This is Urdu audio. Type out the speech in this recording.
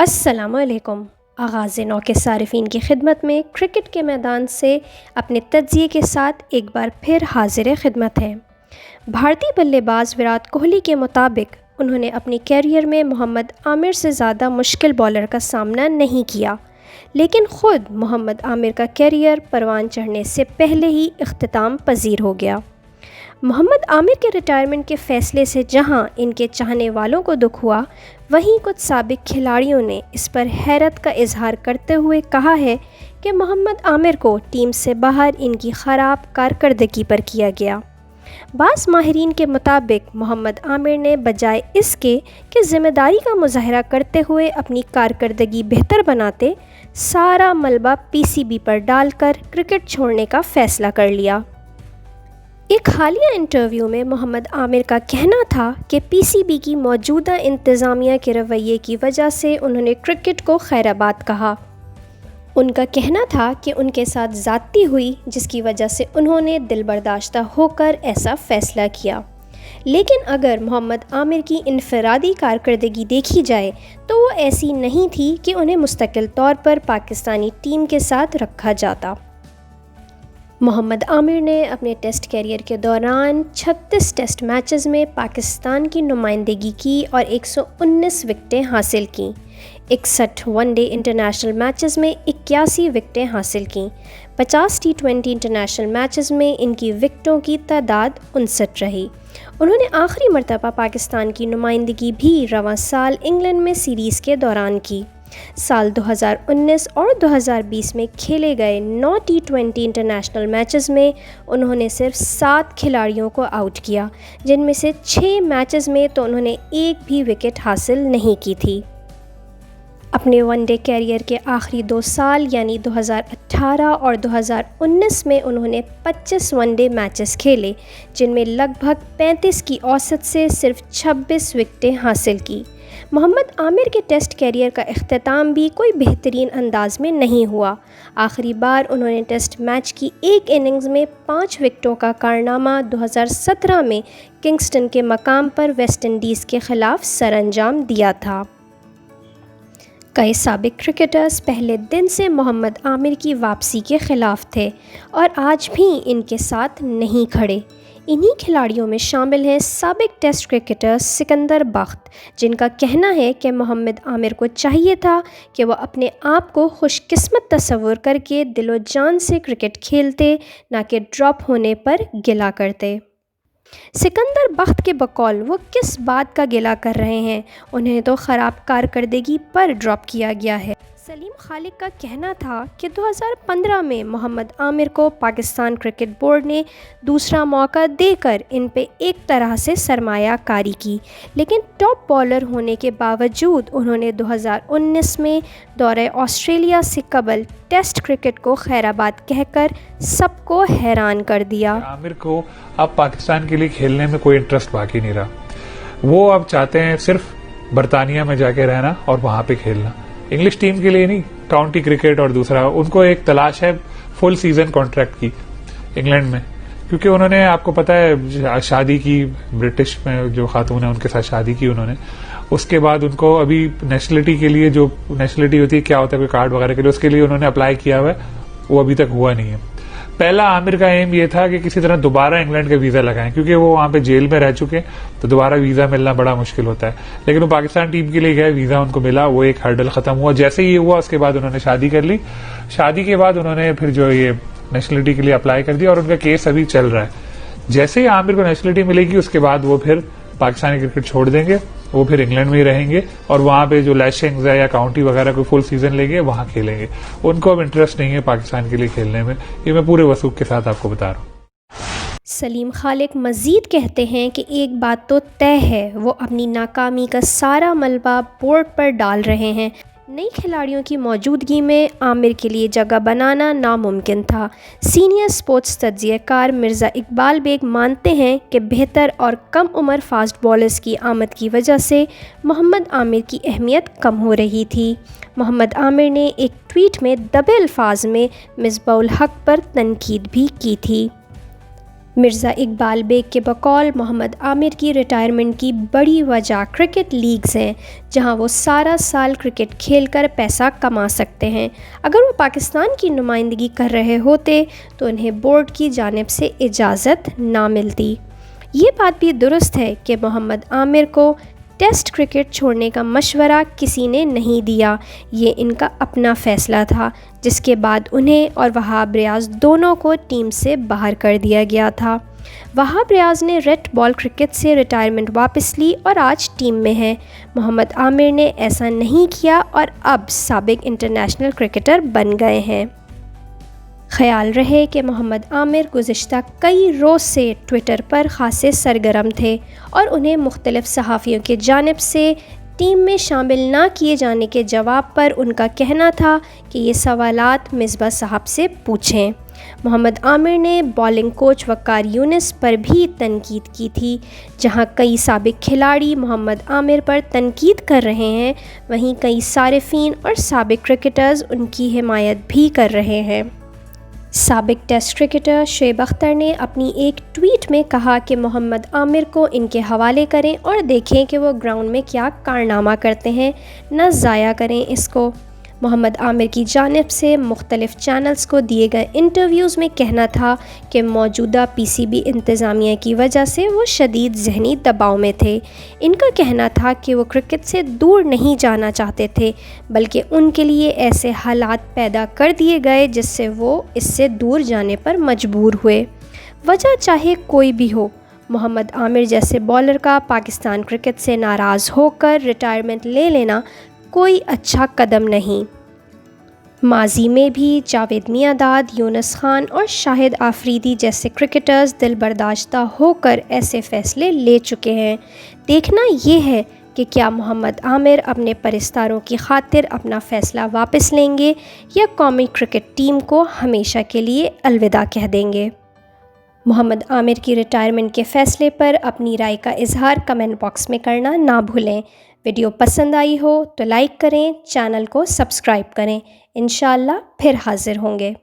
السلام علیکم۔ آغاز نو کے صارفین کی خدمت میں کرکٹ کے میدان سے اپنے تجزیے کے ساتھ ایک بار پھر حاضر خدمت ہے۔ بھارتی بلے باز وراٹ کوہلی کے مطابق انہوں نے اپنی کیریئر میں محمد عامر سے زیادہ مشکل بالر کا سامنا نہیں کیا، لیکن خود محمد عامر کا کیریئر پروان چڑھنے سے پہلے ہی اختتام پذیر ہو گیا۔ محمد عامر کے ریٹائرمنٹ کے فیصلے سے جہاں ان کے چاہنے والوں کو دکھ ہوا، وہیں کچھ سابق کھلاڑیوں نے اس پر حیرت کا اظہار کرتے ہوئے کہا ہے کہ محمد عامر کو ٹیم سے باہر ان کی خراب کارکردگی پر کیا گیا۔ بعض ماہرین کے مطابق محمد عامر نے بجائے اس کے کہ ذمہ داری کا مظاہرہ کرتے ہوئے اپنی کارکردگی بہتر بناتے، سارا ملبہ پی سی بی پر ڈال کر کرکٹ چھوڑنے کا فیصلہ کر لیا۔ ایک حالیہ انٹرویو میں محمد عامر کا کہنا تھا کہ پی سی بی کی موجودہ انتظامیہ کے رویے کی وجہ سے انہوں نے کرکٹ کو خیرآباد کہا۔ ان کا کہنا تھا کہ ان کے ساتھ زیادتی ہوئی، جس کی وجہ سے انہوں نے دل برداشتہ ہو کر ایسا فیصلہ کیا۔ لیکن اگر محمد عامر کی انفرادی کارکردگی دیکھی جائے تو وہ ایسی نہیں تھی کہ انہیں مستقل طور پر پاکستانی ٹیم کے ساتھ رکھا جاتا۔ محمد عامر نے اپنے ٹیسٹ کیریئر کے دوران 36 ٹیسٹ میچز میں پاکستان کی نمائندگی کی اور 119 وکٹیں حاصل کیں۔ 61 ون ڈے انٹرنیشنل میچز میں 81 وکٹیں حاصل کیں۔ 50 T20 انٹرنیشنل میچز میں ان کی وکٹوں کی تعداد 59 رہی۔ انہوں نے آخری مرتبہ پاکستان کی نمائندگی بھی رواں سال انگلینڈ میں سیریز کے دوران کی۔ سال 2019 اور 2020 میں کھیلے گئے 9 T20 انٹرنیشنل میچز میں انہوں نے صرف 7 کھلاڑیوں کو آؤٹ کیا، جن میں سے 6 میچز میں تو انہوں نے ایک بھی وکٹ حاصل نہیں کی تھی۔ اپنے ون ڈے کیریئر کے آخری 2 سال یعنی 2018 اور 2019 میں انہوں نے 25 ون ڈے میچز کھیلے، جن میں لگ بھگ 35 کی اوسط سے صرف 26 وکٹیں حاصل کی۔ محمد عامر کے ٹیسٹ کیریئر کا اختتام بھی کوئی بہترین انداز میں نہیں ہوا۔ آخری بار انہوں نے ٹیسٹ میچ کی ایک اننگز میں 5 وکٹوں کا کارنامہ 2017 میں کنگسٹن کے مقام پر ویسٹ انڈیز کے خلاف سر انجام دیا تھا۔ کئی سابق کرکٹرز پہلے دن سے محمد عامر کی واپسی کے خلاف تھے اور آج بھی ان کے ساتھ نہیں کھڑے۔ انہی کھلاڑیوں میں شامل ہیں سابق ٹیسٹ کرکٹر سکندر بخت، جن کا کہنا ہے کہ محمد عامر کو چاہیے تھا کہ وہ اپنے آپ کو خوش قسمت تصور کر کے دل و جان سے کرکٹ کھیلتے، نہ کہ ڈراپ ہونے پر گلہ کرتے۔ سکندر بخت کے بقول وہ کس بات کا گلہ کر رہے ہیں، انہیں تو خراب کارکردگی پر ڈراپ کیا گیا ہے۔ سلیم خالق کا کہنا تھا کہ 2015 میں محمد عامر کو پاکستان کرکٹ بورڈ نے دوسرا موقع دے کر ان پہ ایک طرح سے سرمایہ کاری کی، لیکن ٹاپ بالر ہونے کے باوجود انہوں نے 2019 میں دورہ آسٹریلیا سے قبل ٹیسٹ کرکٹ کو خیرآباد کہہ کر سب کو حیران کر دیا۔ عامر کو اب پاکستان کے لیے کھیلنے میں کوئی انٹرسٹ باقی نہیں رہا۔ وہ اب چاہتے ہیں صرف برطانیہ میں جا کے رہنا اور وہاں پہ کھیلنا، انگلش ٹیم کے لیے نہیں، کاؤنٹی کرکٹ۔ اور دوسرا ان کو ایک تلاش ہے فل سیزن کانٹریکٹ کی انگلینڈ میں، کیونکہ انہوں نے، آپ کو پتا ہے، شادی کی برٹش میں جو خاتون ہے ان کے ساتھ شادی کی انہوں نے، اس کے بعد ان کو ابھی نیشنلٹی کے لیے، جو نیشنلٹی ہوتی ہے کیا ہوتا ہے کوئی کارڈ وغیرہ کے لیے، اس کے لیے انہوں نے اپلائی کیا ہوا ہے، وہ ابھی تک ہوا نہیں ہے۔ پہلا عامر کا ایم یہ تھا کہ کسی طرح دوبارہ انگلینڈ کا ویزا لگائیں، کیونکہ وہ وہاں پہ جیل میں رہ چکے تو دوبارہ ویزا ملنا بڑا مشکل ہوتا ہے، لیکن وہ پاکستان ٹیم کے لیے گئے، ویزا ان کو ملا، وہ ایک ہرڈل ختم ہوا۔ جیسے ہی یہ ہوا اس کے بعد انہوں نے شادی کر لی، شادی کے بعد انہوں نے پھر جو یہ نیشنلٹی کے لیے اپلائی کر دیا اور ان کا کیس ابھی چل رہا ہے۔ جیسے ہی عامر کو نیشنلٹی ملے گی اس کے بعد وہ پھر پاکستانی کرکٹ چھوڑ دیں گے، وہ پھر انگلینڈ میں ہی رہیں گے اور وہاں پہ جو لیشنگز ہے یا کاؤنٹی وغیرہ کوئی فل سیزن لیں گے وہاں کھیلیں گے۔ ان کو اب انٹرسٹ نہیں ہے پاکستان کے لیے کھیلنے میں، یہ میں پورے وثوق کے ساتھ آپ کو بتا رہا ہوں۔ سلیم خالق مزید کہتے ہیں کہ ایک بات تو طے ہے، وہ اپنی ناکامی کا سارا ملبہ بورڈ پر ڈال رہے ہیں۔ نئی کھلاڑیوں کی موجودگی میں عامر کے لیے جگہ بنانا ناممکن تھا۔ سینئر سپورٹس تجزیہ کار مرزا اقبال بیگ مانتے ہیں کہ بہتر اور کم عمر فاسٹ بالرز کی آمد کی وجہ سے محمد عامر کی اہمیت کم ہو رہی تھی۔ محمد عامر نے ایک ٹویٹ میں دبے الفاظ میں مصباح الحق پر تنقید بھی کی تھی۔ مرزا اقبال بیگ کے بقول محمد عامر کی ریٹائرمنٹ کی بڑی وجہ کرکٹ لیگز ہیں، جہاں وہ سارا سال کرکٹ کھیل کر پیسہ کما سکتے ہیں۔ اگر وہ پاکستان کی نمائندگی کر رہے ہوتے تو انہیں بورڈ کی جانب سے اجازت نہ ملتی۔ یہ بات بھی درست ہے کہ محمد عامر کو ٹیسٹ کرکٹ چھوڑنے کا مشورہ کسی نے نہیں دیا، یہ ان کا اپنا فیصلہ تھا، جس کے بعد انہیں اور وہاب ریاض دونوں کو ٹیم سے باہر کر دیا گیا تھا۔ وہاب ریاض نے ریڈ بال کرکٹ سے ریٹائرمنٹ واپس لی اور آج ٹیم میں ہے۔ محمد عامر نے ایسا نہیں کیا اور اب سابق انٹرنیشنل کرکٹر بن گئے ہیں۔ خیال رہے کہ محمد عامر گزشتہ کئی روز سے ٹویٹر پر خاصے سرگرم تھے اور انہیں مختلف صحافیوں کی جانب سے ٹیم میں شامل نہ کیے جانے کے جواب پر ان کا کہنا تھا کہ یہ سوالات مصباح صاحب سے پوچھیں۔ محمد عامر نے بالنگ کوچ وقار یونس پر بھی تنقید کی تھی۔ جہاں کئی سابق کھلاڑی محمد عامر پر تنقید کر رہے ہیں، وہیں کئی صارفین اور سابق کرکٹرز ان کی حمایت بھی کر رہے ہیں۔ سابق ٹیسٹ کرکٹر شعیب اختر نے اپنی ایک ٹویٹ میں کہا کہ محمد عامر کو ان کے حوالے کریں اور دیکھیں کہ وہ گراؤنڈ میں کیا کارنامہ کرتے ہیں، نہ ضائع کریں اس کو۔ محمد عامر کی جانب سے مختلف چینلز کو دیے گئے انٹرویوز میں کہنا تھا کہ موجودہ پی سی بی انتظامیہ کی وجہ سے وہ شدید ذہنی دباؤ میں تھے۔ ان کا کہنا تھا کہ وہ کرکٹ سے دور نہیں جانا چاہتے تھے، بلکہ ان کے لیے ایسے حالات پیدا کر دیے گئے جس سے وہ اس سے دور جانے پر مجبور ہوئے۔ وجہ چاہے کوئی بھی ہو، محمد عامر جیسے بالر کا پاکستان کرکٹ سے ناراض ہو کر ریٹائرمنٹ لے لینا کوئی اچھا قدم نہیں۔ ماضی میں بھی جاوید میاں-داد، یونس خان اور شاہد آفریدی جیسے کرکٹرز دل برداشتہ ہو کر ایسے فیصلے لے چکے ہیں۔ دیکھنا یہ ہے کہ کیا محمد عامر اپنے پرستاروں کی خاطر اپنا فیصلہ واپس لیں گے یا قومی کرکٹ ٹیم کو ہمیشہ کے لیے الوداع کہہ دیں گے۔ محمد عامر کی ریٹائرمنٹ کے فیصلے پر اپنی رائے کا اظہار کمنٹ باکس میں کرنا نہ بھولیں۔ ویڈیو پسند آئی ہو تو لائک کریں، چینل کو سبسکرائب کریں۔ انشاءاللہ پھر حاضر ہوں گے۔